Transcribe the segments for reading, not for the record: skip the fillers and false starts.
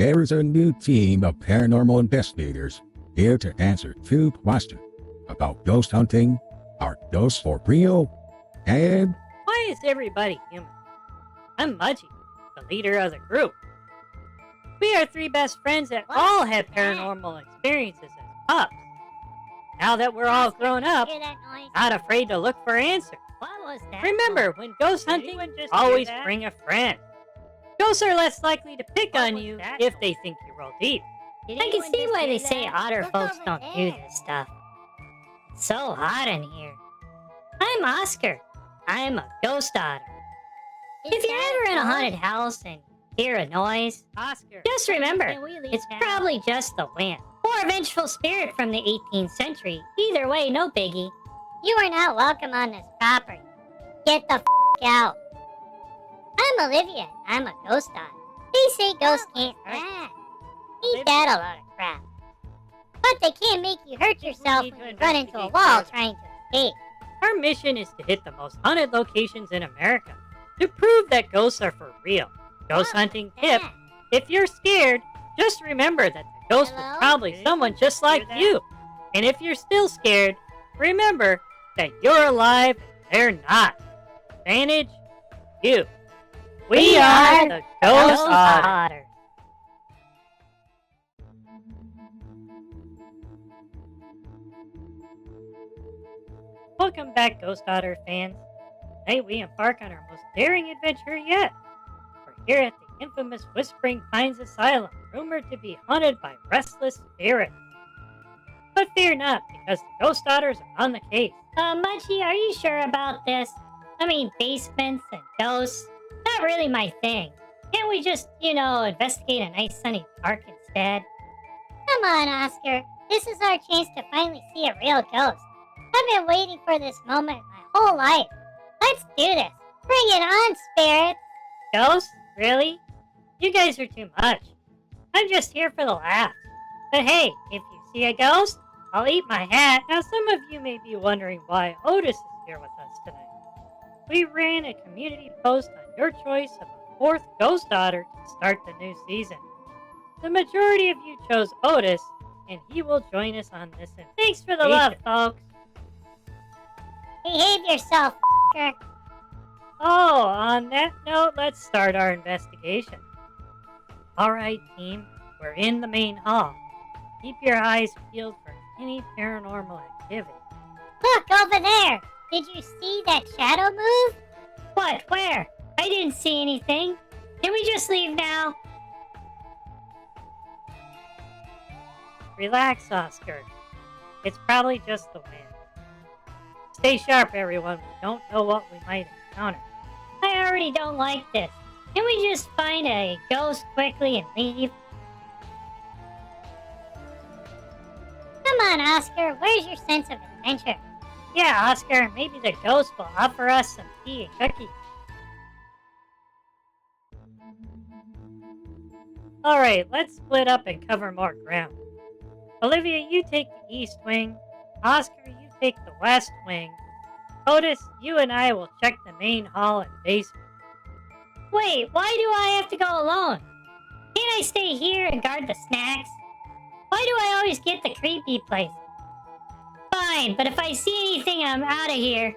There's a new team of paranormal investigators here to answer 2 questions about ghost hunting, are ghosts for real, and Why is everybody human? I'm Mudgie, the leader of the group. We are 3 best friends that all had paranormal experiences as pups. Now that we're all grown up, not afraid to look for answers. What was that? Remember, when ghost hunting, always bring a friend. Ghosts are less likely to pick on you if they think you roll deep. I can see why they say otter folks don't do this stuff. It's so hot in here. I'm Oscar. I'm a ghost otter. If you're ever in a haunted house and hear a noise, Oscar, just remember, it's probably just the wind. Or a vengeful spirit from the 18th century. Either way, no biggie. You are not welcome on this property. Get the f*** out. I'm Olivia. I'm a ghost otter. They say ghosts can't hurt. Ain't that a lot of crap? But they can't make you hurt yourself when you run into a wall trying to escape. our mission is to hit the most haunted locations in America to prove that ghosts are for real. Ghost hunting tip: if you're scared, just remember that the ghost was probably someone just like you. And if you're still scared, remember that you're alive and they're not. Advantage, you. We are the Ghost Otters. Welcome back, Ghost Otter fans. Today we embark on our most daring adventure yet. We're here at the infamous Whispering Pines Asylum, rumored to be haunted by restless spirits. But fear not, because the Ghost Otters are on the case. Mudgie, are you sure about this? I mean, basements and ghosts, not really my thing. Can't we just, investigate a nice sunny park instead? Come on, Oscar. This is our chance to finally see a real ghost. I've been waiting for this moment my whole life. Let's do this. Bring it on, spirits. Ghosts? Really? You guys are too much. I'm just here for the laughs. But hey, if you see a ghost, I'll eat my hat. Now, some of you may be wondering why Otis is here with us tonight. We ran a community post on your choice of a 4th Ghost Otter to start the new season. The majority of you chose Otis, and he will join us on this. Thanks for the love, folks. Behave yourself, f***er. Oh, on that note, let's start our investigation. Alright, team, we're in the main hall. Keep your eyes peeled for any paranormal activity. Look, over there. Did you see that shadow move? What? Where? I didn't see anything. Can we just leave now? Relax, Oscar. It's probably just the wind. Stay sharp, everyone. We don't know what we might encounter. I already don't like this. Can we just find a ghost quickly and leave? Come on, Oscar. Where's your sense of adventure? Yeah, Oscar, maybe the ghost will offer us some tea and cookies. Alright, let's split up and cover more ground. Olivia, you take the east wing. Oscar, you take the west wing. Otis, you and I will check the main hall and basement. Wait, why do I have to go alone? Can't I stay here and guard the snacks? Why do I always get the creepy places? Fine, but if I see anything, I'm out of here.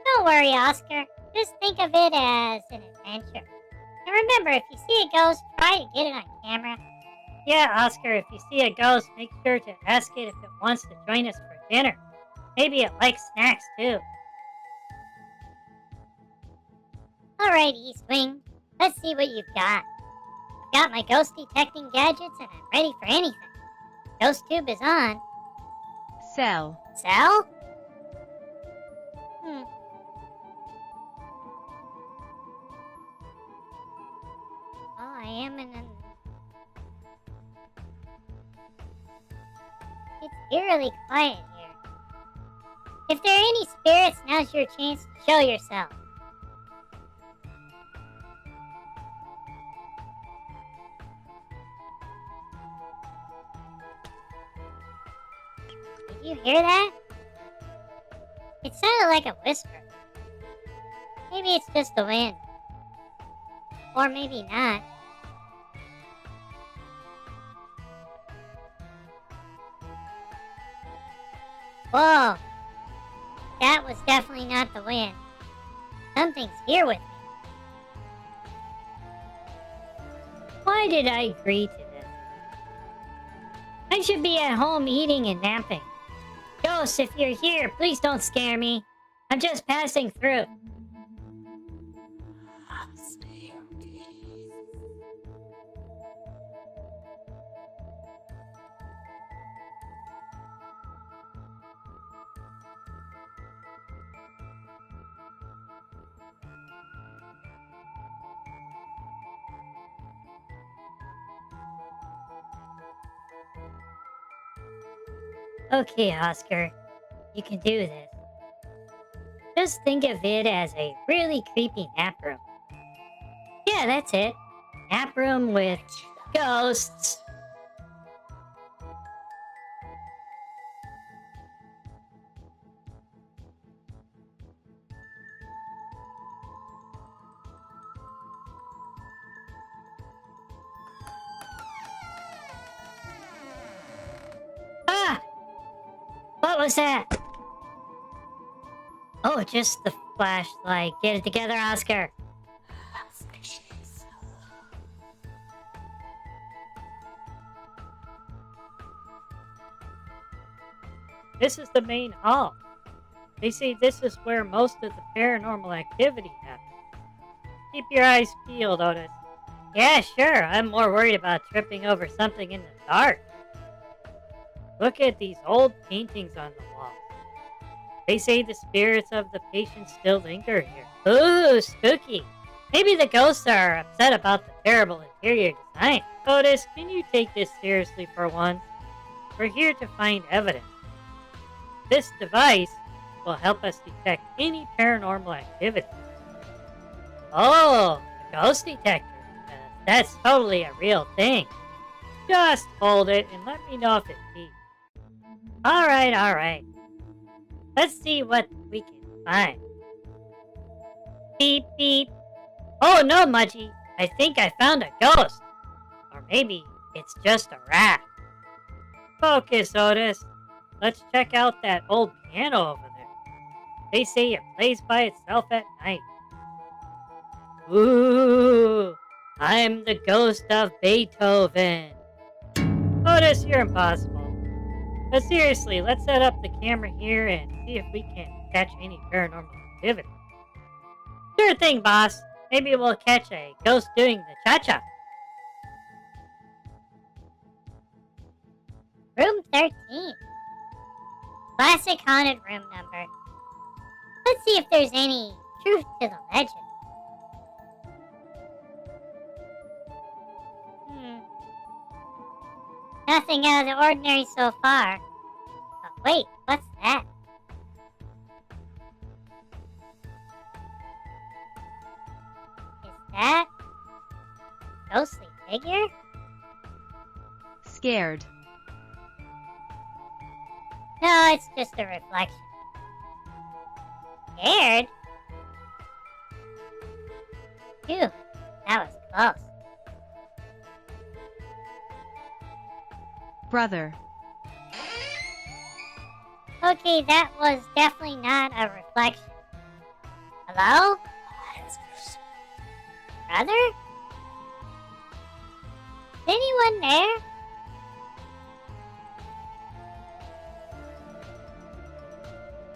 Don't worry, Oscar. Just think of it as an adventure. And remember, if you see a ghost, try to get it on camera. Yeah, Oscar, if you see a ghost, make sure to ask it if it wants to join us for dinner. Maybe it likes snacks, too. Alright, East Wing. Let's see what you've got. I've got my ghost detecting gadgets and I'm ready for anything. Ghost tube is on. Sell. Sell? Well, I am in an... It's eerily quiet here. If there are any spirits, now's your chance to show yourself. Did you hear that? It sounded like a whisper. Maybe it's just the wind. Or maybe not. Whoa. That was definitely not the wind. Something's here with me. Why did I agree to this? I should be at home eating and napping. Ghosts, if you're here, please don't scare me. I'm just passing through. Okay, Oscar, you can do this. Just think of it as a really creepy nap room. Yeah, that's it. Nap room with ghosts. Ah! What was that? Oh, just the flashlight. Get it together, Oscar. This is the main hall. They say this is where most of the paranormal activity happens. Keep your eyes peeled, Otis. Yeah, sure. I'm more worried about tripping over something in the dark. Look at these old paintings on the wall. They say the spirits of the patients still linger here. Ooh, spooky. Maybe the ghosts are upset about the terrible interior design. Otis, can you take this seriously for once? We're here to find evidence. This device will help us detect any paranormal activity. Oh, a ghost detector. That's totally a real thing. Just hold it and let me know if it beeps. Alright. Let's see what we can find. Beep, beep. Oh no, Mudgie. I think I found a ghost. Or maybe it's just a rat. Focus, Otis. Let's check out that old piano over there. They say it plays by itself at night. Ooh, I'm the ghost of Beethoven. Otis, you're impossible. But seriously, let's set up the camera here and see if we can catch any paranormal activity. Sure thing, boss. Maybe we'll catch a ghost doing the cha-cha. Room 13. Classic haunted room number. Let's see if there's any truth to the legend. Nothing out of the ordinary so far. But wait, what's that? Is that a ghostly figure? Scared. No, it's just a reflection. Scared? Phew, that was close. Brother. Okay, that was definitely not a reflection. Hello? Brother? Is anyone there?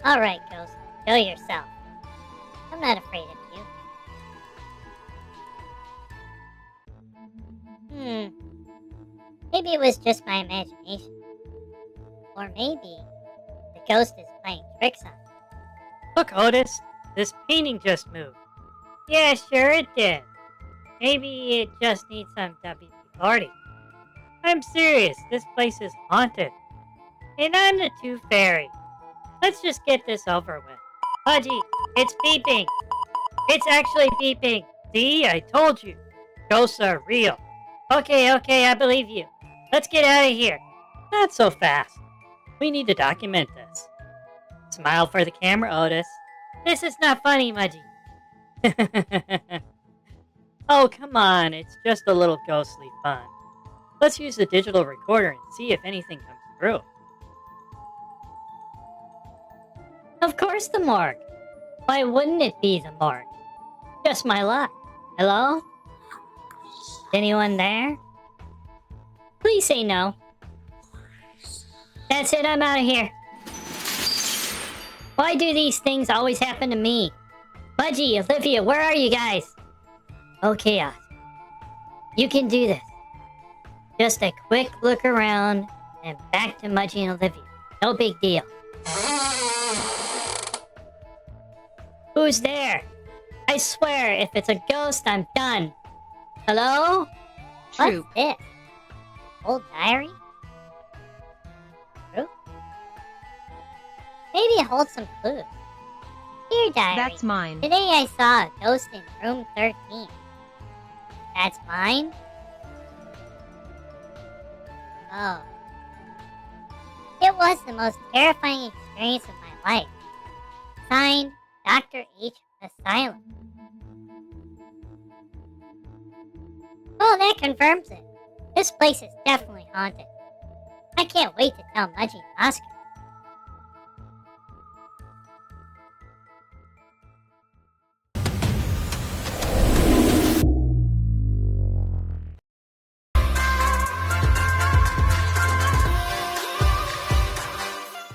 Alright, Ghost. Show yourself. I'm not afraid of you. Maybe it was just my imagination. Or maybe the ghost is playing tricks on me. Look, Otis, this painting just moved. Yeah, sure it did. Maybe it just needs some WD-40. I'm serious, this place is haunted. And I'm the Tooth Fairy. Let's just get this over with. Mudgie, it's beeping. It's actually beeping. See, I told you. Ghosts are real. Okay, I believe you. Let's get out of here. Not so fast. We need to document this. Smile for the camera, Otis. This is not funny, Mudgie. Oh, come on. It's just a little ghostly fun. Let's use the digital recorder and see if anything comes through. Of course the morgue. Why wouldn't it be the morgue? Just my luck. Hello? Anyone there? Please say no. That's it, I'm out of here. Why do these things always happen to me? Mudgie, Olivia, where are you guys? Okay, Oscar. You can do this. Just a quick look around and back to Mudgie and Olivia. No big deal. Who's there? I swear, if it's a ghost, I'm done. Hello? True. What's this? Old diary? True? Maybe it holds some clues. Dear diary. That's mine. Today I saw a ghost in room 13. That's mine? Oh. It was the most terrifying experience of my life. Signed, Dr. H. Asylum. Well, that confirms it. This place is definitely haunted. I can't wait to tell Mudgie and Oscar.